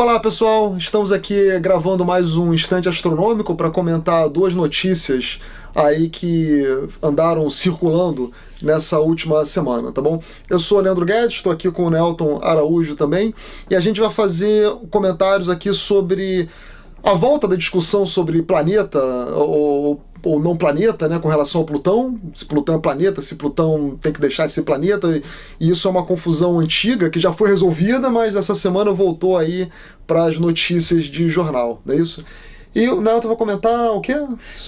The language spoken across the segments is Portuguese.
Olá pessoal, estamos aqui gravando mais um Instante Astronômico para comentar duas notícias aí que andaram circulando nessa última semana, tá bom? Eu sou o Leandro Guedes, estou aqui com o Nelton Araújo também, e a gente vai fazer comentários aqui sobre a volta da discussão sobre planeta ou não planeta, né, com relação ao Plutão, se Plutão é planeta, se Plutão tem que deixar de ser planeta, e isso é uma confusão antiga que já foi resolvida, mas essa semana voltou aí para as notícias de jornal, não é isso? E o Nelton vai comentar o quê?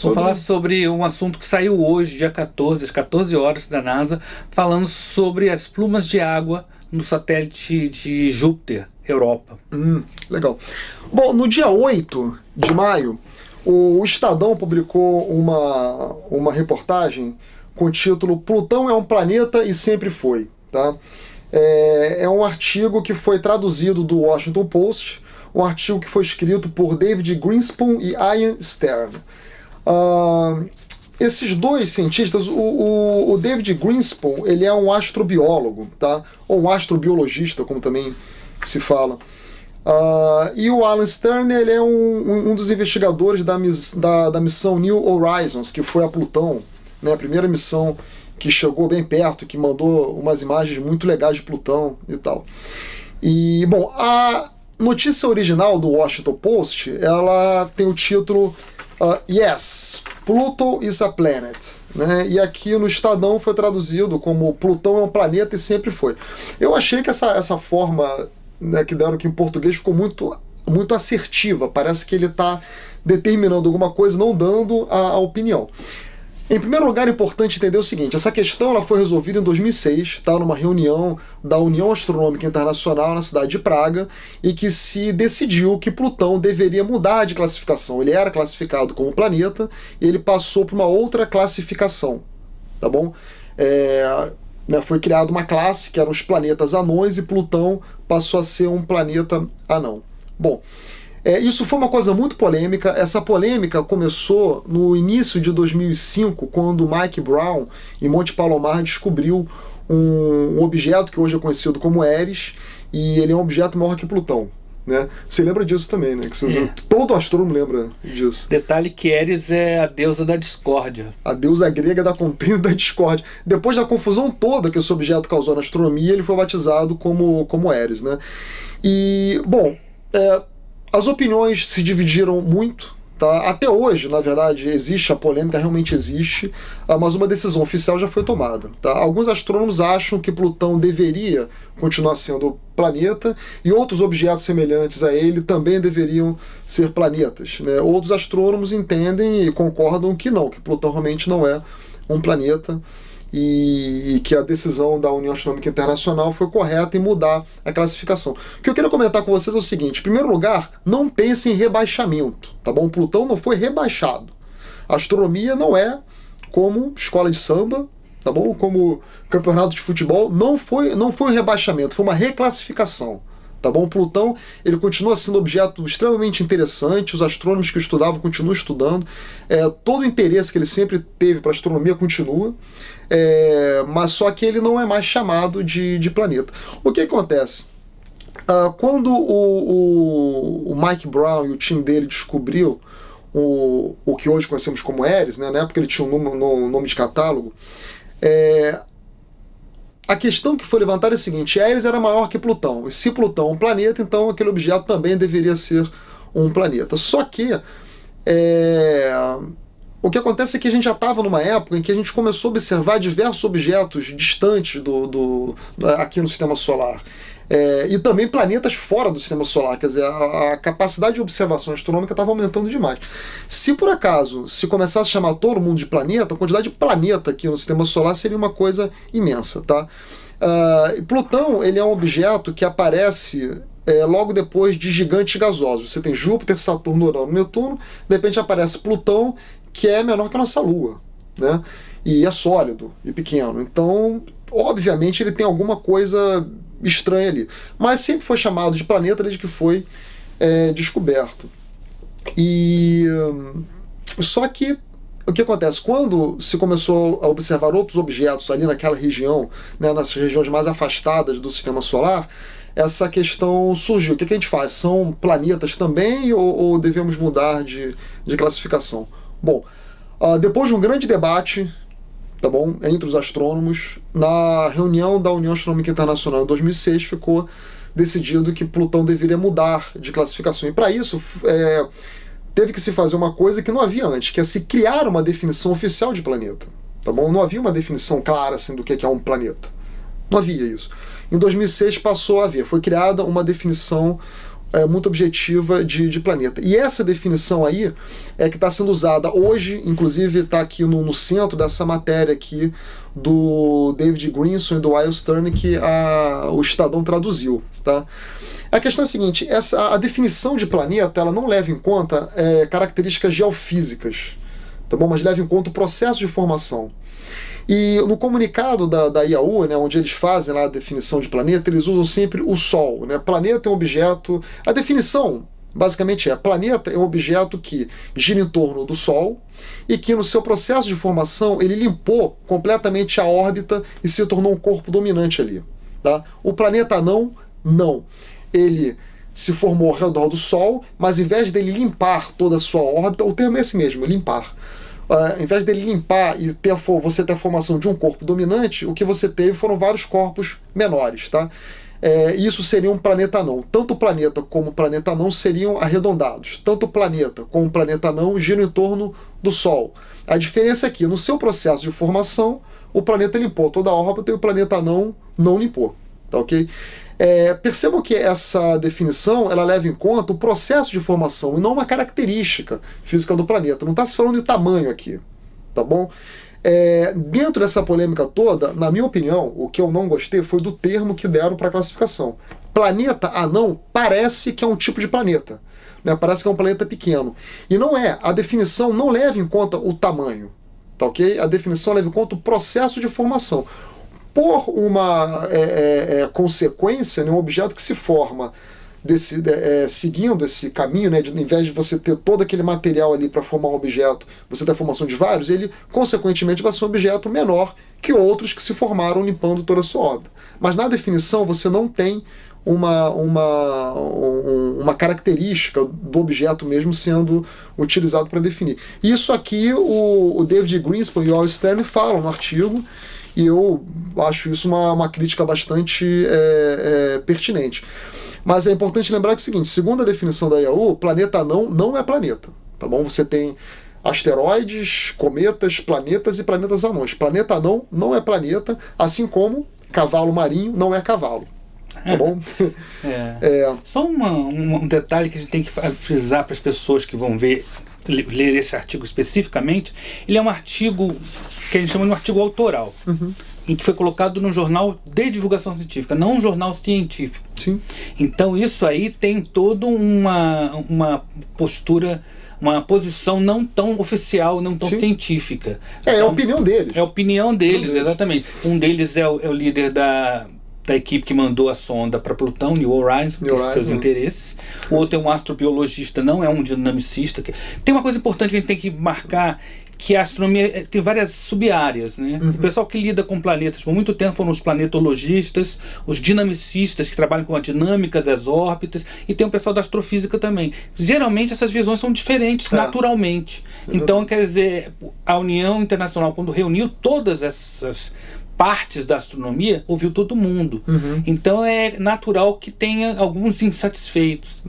Vou falar sobre um assunto que saiu hoje, dia 14, às 14 horas da NASA, falando sobre as plumas de água no satélite de Júpiter, Europa. Legal. Bom, no dia 8 de maio, o Estadão publicou uma reportagem com o título "Plutão é um planeta e sempre foi". Tá? É um artigo que foi traduzido do Washington Post, um artigo que foi escrito por David Greenspan e Ian Stern. Esses dois cientistas, o David Greenspan, ele é um astrobiólogo, tá? Ou um astrobiologista, como também se fala. E o Alan Stern, ele é um dos investigadores da missão New Horizons, que foi a Plutão, né, a primeira missão que chegou bem perto, que mandou umas imagens muito legais de Plutão e tal. E, bom, a notícia original do Washington Post, ela tem o título Yes, Pluto is a Planet. Né? E aqui no Estadão foi traduzido como Plutão é um planeta e sempre foi. Eu achei que essa forma, né, que deram aqui em português ficou muito assertiva. Parece que ele está determinando alguma coisa, não dando a opinião. Em primeiro lugar, é importante entender o seguinte: essa questão ela foi resolvida em 2006, tá, numa reunião da União Astronômica Internacional na cidade de Praga, e que se decidiu que Plutão deveria mudar de classificação. Ele era classificado como planeta e ele passou para uma outra classificação. Tá bom? Foi criada uma classe que eram os planetas anões e Plutão passou a ser um planeta anão. Bom, isso foi uma coisa muito polêmica. Essa polêmica começou no início de 2005, quando Mike Brown, em Monte Palomar, descobriu um objeto que hoje é conhecido como Eris, e ele é um objeto maior que Plutão. Né? Você lembra disso também, né? Todo astrônomo lembra disso. Detalhe que Eris é a deusa da discórdia. A deusa grega da contenda e da discórdia. Depois da confusão toda que esse objeto causou na astronomia, ele foi batizado como Eris. Né? E, bom, as opiniões se dividiram muito. Tá? Até hoje, na verdade, existe a polêmica, realmente existe, mas uma decisão oficial já foi tomada. Tá? Alguns astrônomos acham que Plutão deveria continuar sendo planeta e outros objetos semelhantes a ele também deveriam ser planetas. Né? Outros astrônomos entendem e concordam que não, que Plutão realmente não é um planeta e que a decisão da União Astronômica Internacional foi correta em mudar a classificação. O que eu quero comentar com vocês é o seguinte: em primeiro lugar, não pense em rebaixamento, tá bom? Plutão não foi rebaixado. A astronomia não é como escola de samba, tá bom? Como campeonato de futebol, não foi um rebaixamento, foi uma reclassificação. Tá bom? Plutão, ele continua sendo um objeto extremamente interessante, os astrônomos que o estudavam continuam estudando, todo o interesse que ele sempre teve para a astronomia continua, mas só que ele não é mais chamado de planeta. O que acontece? Quando o Mike Brown e o time dele descobriu o que hoje conhecemos como Eris, né? Na época ele tinha um nome de catálogo, a questão que foi levantada é a seguinte: Eris era maior que Plutão. E se Plutão é um planeta, então aquele objeto também deveria ser um planeta. Só que o que acontece é que a gente já estava numa época em que a gente começou a observar diversos objetos distantes aqui no Sistema Solar. E também planetas fora do Sistema Solar, quer dizer, a capacidade de observação astronômica estava aumentando demais. Se por acaso se começasse a chamar todo mundo de planeta, a quantidade de planeta aqui no Sistema Solar seria uma coisa imensa. Tá? Plutão, ele é um objeto que aparece logo depois de gigantes gasosos. Você tem Júpiter, Saturno, Urano, Netuno, de repente aparece Plutão, que é menor que a nossa Lua, né? E é sólido e pequeno. Então, obviamente, ele tem alguma coisa estranha ali. Mas sempre foi chamado de planeta desde que foi descoberto. Só que o que acontece? Quando se começou a observar outros objetos ali naquela região, né, nas regiões mais afastadas do Sistema Solar, essa questão surgiu. O que a gente faz? São planetas também ou devemos mudar de classificação? Bom, depois de um grande debate, tá bom, entre os astrônomos, na reunião da União Astronômica Internacional em 2006 ficou decidido que Plutão deveria mudar de classificação. E para isso teve que se fazer uma coisa que não havia antes, que é se criar uma definição oficial de planeta. Tá bom? Não havia uma definição clara assim, do que é um planeta. Não havia isso. Em 2006 passou a haver. Foi criada uma definição muito objetiva de planeta. E essa definição aí é que está sendo usada hoje, inclusive está aqui no centro dessa matéria aqui do David Grinson e do Will Stern, que o Estadão traduziu. Tá? A questão é a seguinte, a definição de planeta ela não leva em conta características geofísicas, tá bom? Mas leva em conta o processo de formação. E no comunicado da IAU, né, onde eles fazem lá a definição de planeta, eles usam sempre o Sol. Né? Planeta é um objeto... A definição, basicamente, planeta é um objeto que gira em torno do Sol e que no seu processo de formação ele limpou completamente a órbita e se tornou um corpo dominante ali. Tá? O planeta não. Ele se formou ao redor do Sol, mas em vez dele limpar toda a sua órbita, o termo é esse mesmo, limpar. Ao invés dele limpar e você ter a formação de um corpo dominante, o que você teve foram vários corpos menores. Tá? Isso seria um planeta anão. Tanto o planeta como o planeta anão seriam arredondados. Tanto o planeta como o planeta anão giram em torno do Sol. A diferença é que, no seu processo de formação, o planeta limpou toda a órbita e o planeta anão não limpou. Tá, ok? Percebam que essa definição ela leva em conta o processo de formação e não uma característica física do planeta. Não está se falando de tamanho aqui, tá bom? Dentro dessa polêmica toda, na minha opinião, o que eu não gostei foi do termo que deram para a classificação. Planeta anão parece que é um tipo de planeta, né? Parece que é um planeta pequeno. E não é. A definição não leva em conta o tamanho, tá ok? A definição leva em conta o processo de formação. Por uma consequência, né, um objeto que se forma seguindo esse caminho, né, em vez de você ter todo aquele material ali para formar um objeto, você ter a formação de vários, ele consequentemente vai ser um objeto menor que outros que se formaram limpando toda a sua órbita. Mas na definição você não tem uma característica do objeto mesmo sendo utilizado para definir. Isso aqui o David Grinson e o Will Stern falam no artigo, e eu acho isso uma crítica bastante pertinente. Mas é importante lembrar que é o seguinte, segundo a definição da IAU, planeta anão não é planeta. Tá bom? Você tem asteroides, cometas, planetas e planetas anões. Planeta anão não é planeta, assim como cavalo marinho não é cavalo. Tá bom? Só um detalhe que a gente tem que frisar para as pessoas que vão ler esse artigo especificamente. Ele é um artigo que a gente chama de um artigo autoral, em que foi colocado num jornal de divulgação científica, não um jornal científico. Sim. Então isso aí tem toda uma postura, uma posição não tão oficial, não tão científica. É a opinião deles. É a opinião deles, exatamente. Um deles é o líder da equipe que mandou a sonda para Plutão, New Horizons, que tem seus interesses. O outro é um astrobiologista, não é um dinamicista. Tem uma coisa importante que a gente tem que marcar, que a astronomia tem várias sub-áreas, né? O pessoal que lida com planetas por muito tempo foram os planetologistas, os dinamicistas que trabalham com a dinâmica das órbitas, e tem o pessoal da astrofísica também. Geralmente essas visões são diferentes naturalmente. Então, quer dizer, a União Internacional, quando reuniu todas essas partes da astronomia, ouviu todo mundo. Então é natural que tenha alguns insatisfeitos.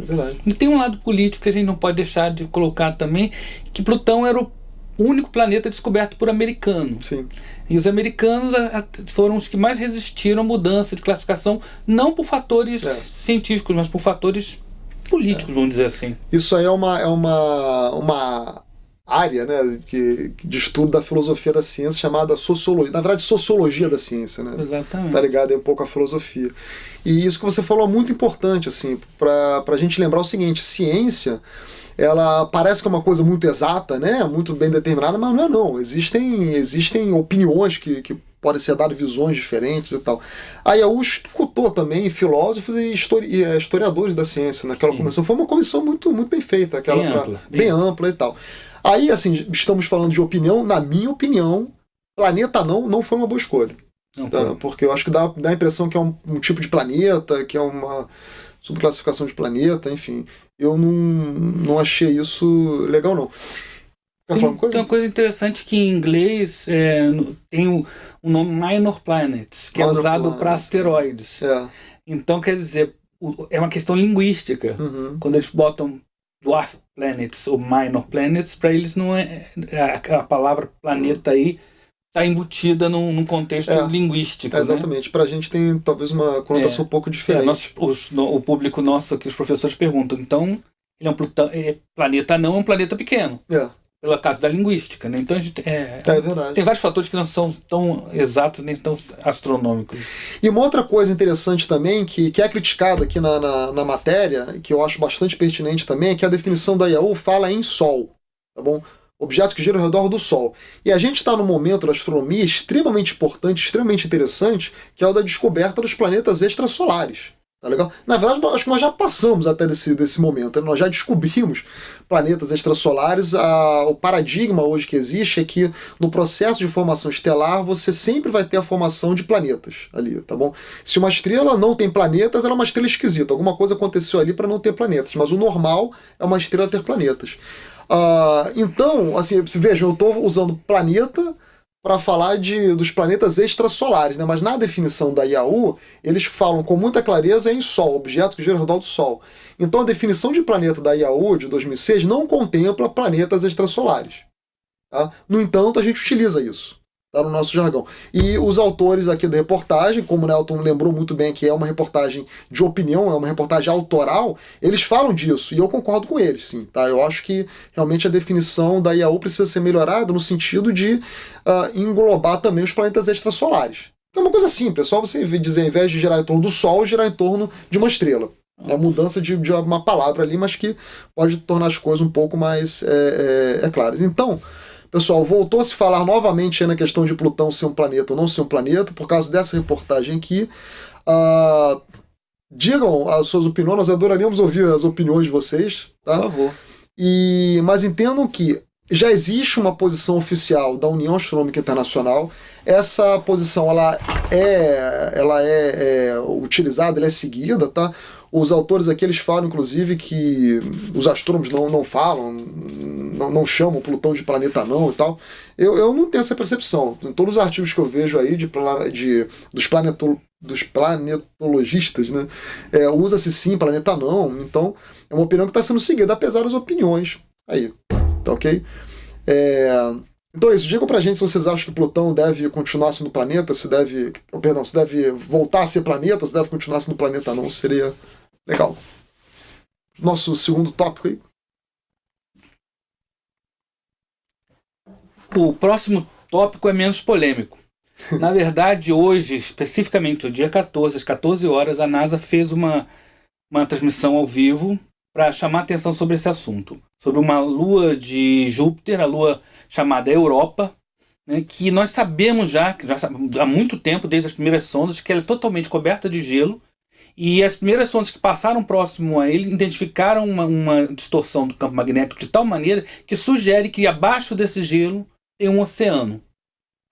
E tem um lado político que a gente não pode deixar de colocar também, que Plutão era o único planeta descoberto por americanos. Sim. E os americanos foram os que mais resistiram à mudança de classificação, não por fatores científicos, mas por fatores políticos, vamos dizer assim. Isso aí é uma área, né, de estudo da filosofia da ciência chamada sociologia, na verdade sociologia da ciência, né? Exatamente. Tá ligado aí um pouco à filosofia. E isso que você falou é muito importante, assim, pra gente lembrar o seguinte: ciência, ela parece que é uma coisa muito exata, né, muito bem determinada, mas não é não. Existem opiniões que podem ser dadas, visões diferentes e tal. A IAU escutou também filósofos e historiadores da ciência naquela comissão. Foi uma comissão muito, muito bem feita, bem ampla e tal. Aí, assim, estamos falando de opinião. Na minha opinião, planeta não foi uma boa escolha. Tá? Porque eu acho que dá a impressão que é um tipo de planeta, que é uma subclassificação de planeta, enfim. Eu não achei isso legal, não. Tem uma coisa interessante que em inglês tem o nome Minor Planets, que é usado para asteroides. Então, quer dizer, é uma questão linguística. Quando eles botam Dwarf Planets ou Minor Planets, para eles não é... A palavra planeta aí está embutida num contexto linguístico. Exatamente. Né? Para a gente tem talvez uma conotação um pouco diferente. O público nosso aqui, os professores perguntam, então, ele é um planeta não, é um planeta pequeno. Pela causa da linguística, né? Então a gente verdade. Tem vários fatores que não são tão exatos nem tão astronômicos. E uma outra coisa interessante também, que é criticada aqui na matéria, que eu acho bastante pertinente também, é que a definição da IAU fala em Sol, tá bom? Objetos que giram ao redor do Sol. E a gente está num momento da astronomia extremamente importante, extremamente interessante, que é o da descoberta dos planetas extrasolares. Tá legal? Na verdade, acho que nós já passamos até desse momento. Né? Nós já descobrimos planetas extrasolares. O paradigma hoje que existe é que no processo de formação estelar você sempre vai ter a formação de planetas ali, tá bom? Se uma estrela não tem planetas, ela é uma estrela esquisita. Alguma coisa aconteceu ali para não ter planetas. Mas o normal é uma estrela ter planetas. Então, assim, vejam, eu estou usando planeta para falar dos planetas extrasolares, né? Mas na definição da IAU, eles falam com muita clareza em Sol, objeto que gira ao redor do Sol. Então a definição de planeta da IAU de 2006 não contempla planetas extrasolares. Tá? No entanto, a gente utiliza isso, tá, no nosso jargão. E os autores aqui da reportagem, como o Nelton lembrou muito bem que é uma reportagem de opinião, é uma reportagem autoral, eles falam disso, e eu concordo com eles, sim. Tá? Eu acho que realmente a definição da IAU precisa ser melhorada no sentido de englobar também os planetas extrasolares. É uma coisa simples, é só você dizer, ao invés de girar em torno do Sol, girar em torno de uma estrela. É a mudança de uma palavra ali, mas que pode tornar as coisas um pouco mais claras. Então, pessoal, voltou a se falar novamente aí na questão de Plutão ser um planeta ou não ser um planeta, por causa dessa reportagem aqui. Digam as suas opiniões, nós adoraríamos ouvir as opiniões de vocês. Tá? Por favor. Mas entendam que já existe uma posição oficial da União Astronômica Internacional. Essa posição ela é utilizada, ela é seguida, tá? Os autores aqui eles falam, inclusive, que os astrônomos não falam, não chamam Plutão de planeta não e tal. Eu não tenho essa percepção. Em todos os artigos que eu vejo aí dos planetologistas, né, usa-se sim planeta não. Então, é uma opinião que está sendo seguida, apesar das opiniões. Aí, tá ok? Então é isso, digam pra gente se vocês acham que Plutão deve continuar sendo planeta, se deve voltar a ser planeta, ou se deve continuar sendo planeta não, seria legal. Nosso segundo tópico aí. O próximo tópico é menos polêmico. Na verdade, hoje, especificamente o dia 14, às 14 horas, a NASA fez uma transmissão ao vivo para chamar a atenção sobre esse assunto. Sobre uma lua de Júpiter, a lua chamada Europa, né, que nós sabemos já há muito tempo, desde as primeiras sondas, que ela é totalmente coberta de gelo, e as primeiras sondas que passaram próximo a ele identificaram uma distorção do campo magnético de tal maneira que sugere que abaixo desse gelo tem um oceano.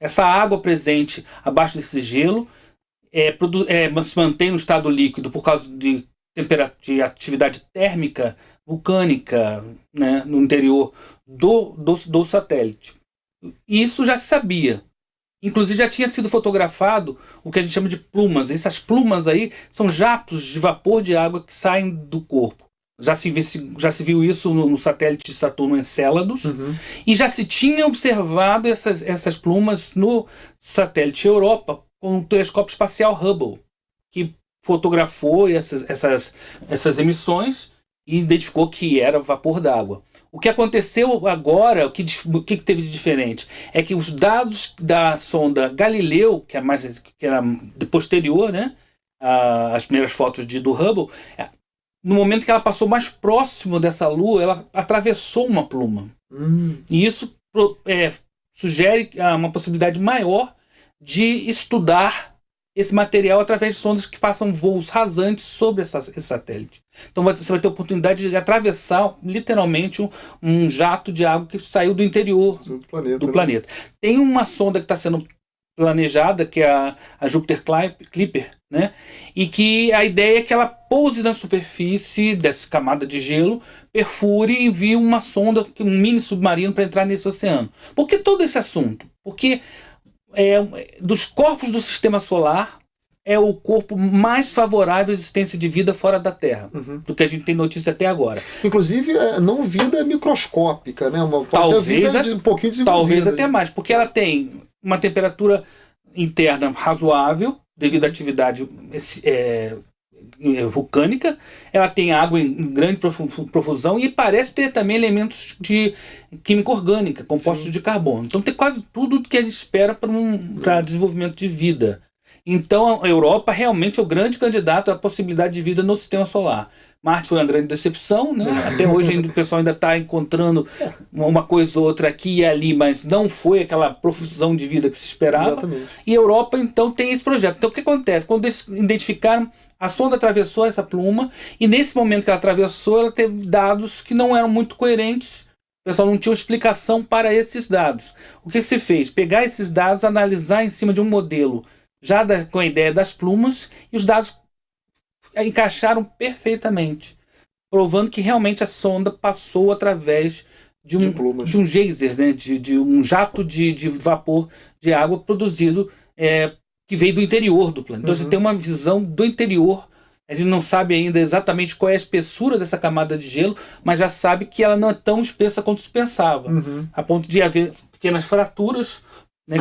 Essa água presente abaixo desse gelo se mantém no estado líquido por causa de atividade térmica vulcânica, né, no interior do satélite. Isso já se sabia. Inclusive já tinha sido fotografado o que a gente chama de plumas. Essas plumas aí são jatos de vapor de água que saem do corpo. Já se viu isso no satélite de Saturno Encélados, e já se tinha observado essas plumas no satélite Europa com o telescópio espacial Hubble, que fotografou essas emissões e identificou que era vapor d'água. O que aconteceu agora, o que teve de diferente, é que os dados da sonda Galileu, que era posterior, né, às primeiras fotos do Hubble, no momento que ela passou mais próximo dessa lua, ela atravessou uma pluma. E isso sugere uma possibilidade maior de estudar esse material através de sondas que passam voos rasantes sobre esse satélite. Então você vai ter a oportunidade de atravessar literalmente um jato de água que saiu do interior do planeta. Tem uma sonda que está sendo planejada, que é a Jupiter Clipper, né? E que a ideia é que ela pouse na superfície dessa camada de gelo, perfure e envie uma sonda, um mini submarino, para entrar nesse oceano. Por que todo esse assunto? Porque dos corpos do sistema solar é o corpo mais favorável à existência de vida fora da Terra, do que a gente tem notícia até agora. Inclusive, não vida microscópica, né? Talvez vida um pouquinho desenvolvida. Talvez até mais, porque ela tem uma temperatura interna razoável, devido à atividade vulcânica, ela tem água em grande profusão e parece ter também elementos de química orgânica, compostos de carbono. Então tem quase tudo que a gente espera para desenvolvimento de vida. Então a Europa realmente é o grande candidato à possibilidade de vida no sistema solar. Marte foi uma grande decepção, né? Até hoje o pessoal ainda está encontrando uma coisa ou outra aqui e ali, mas não foi aquela profusão de vida que se esperava. Exatamente. E a Europa então tem esse projeto. Então o que acontece? Quando eles identificaram, a sonda atravessou essa pluma e nesse momento que ela atravessou, ela teve dados que não eram muito coerentes. O pessoal não tinha uma explicação para esses dados. O que se fez? Pegar esses dados, analisar em cima de um modelo já com a ideia das plumas, e os dados encaixaram perfeitamente, provando que realmente a sonda passou através de um geyser, né? de um jato de vapor de água produzido, que veio do interior do planeta. Então você tem uma visão do interior. A gente não sabe ainda exatamente qual é a espessura dessa camada de gelo, mas já sabe que ela não é tão espessa quanto se pensava, a ponto de haver pequenas fraturas, né?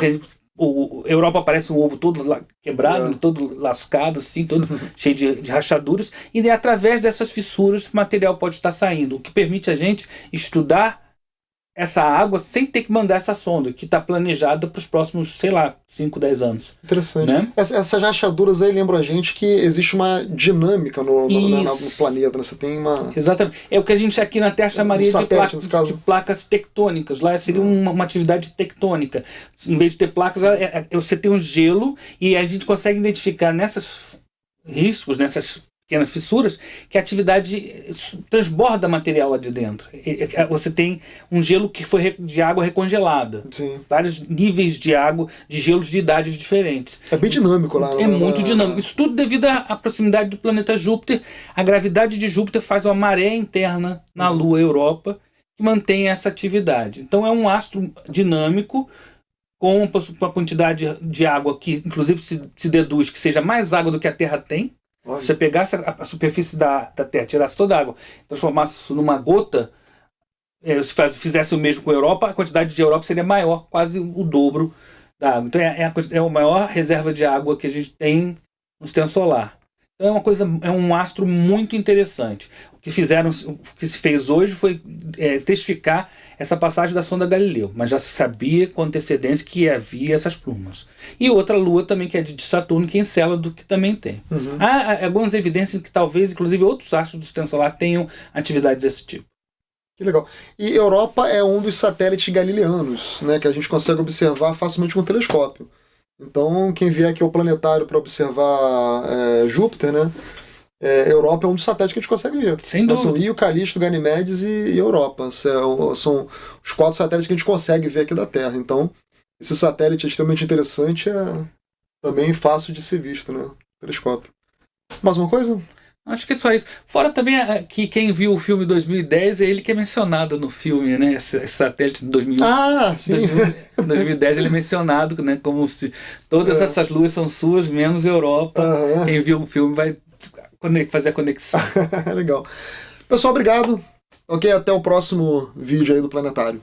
A Europa parece um ovo todo quebrado, todo lascado, assim, todo cheio de rachaduras, e através dessas fissuras o material pode estar saindo, o que permite a gente estudar essa água sem ter que mandar essa sonda, que está planejada para os próximos, 5, 10 anos. Interessante. Né? Essas rachaduras aí lembram a gente que existe uma dinâmica no planeta, né? Você tem uma... Exatamente. É o que a gente aqui na Terra chamaria de placas tectônicas. Lá seria uma atividade tectônica. Em vez de ter placas, você tem um gelo, e a gente consegue identificar nesses riscos, nessas pequenas fissuras, que a atividade transborda material lá de dentro. Você tem um gelo que foi de água recongelada. Sim. Vários níveis de água, de gelos de idades diferentes. É bem dinâmico lá. É muito dinâmico. Isso tudo devido à proximidade do planeta Júpiter. A gravidade de Júpiter faz uma maré interna na Lua Europa que mantém essa atividade. Então é um astro dinâmico, com uma quantidade de água que inclusive se deduz que seja mais água do que a Terra tem. Se você pegasse a superfície da Terra, tirasse toda a água, transformasse isso numa gota, se fizesse o mesmo com a Europa, a quantidade de Europa seria maior, quase o dobro da água. Então é a maior reserva de água que a gente tem no sistema solar. Então é um astro muito interessante. O que se fez hoje foi testificar essa passagem da sonda Galileu, mas já se sabia com antecedência que havia essas plumas. E outra lua também, que é de Saturno, que é Encélado, que também tem. Há algumas evidências que talvez, inclusive, outros astros do sistema solar tenham atividades desse tipo. Que legal. E Europa é um dos satélites galileanos, né, que a gente consegue observar facilmente com o telescópio. Então, quem vier aqui ao planetário para observar Júpiter, né, Europa é um dos satélites que a gente consegue ver. Sem dúvida. São Io, Callisto, Ganimedes e Europa. São os 4 satélites que a gente consegue ver aqui da Terra. Então, esse satélite é extremamente interessante, também fácil de ser visto, né? Telescópio. Mais uma coisa? Acho que é só isso. Fora também que quem viu o filme 2010 é ele que é mencionado no filme, né? Esse satélite de 2010 ele é mencionado, né? Como se todas essas luas são suas, menos Europa. Quem viu o filme vai fazer a conexão. Legal. Pessoal, obrigado. Ok, até o próximo vídeo aí do Planetário.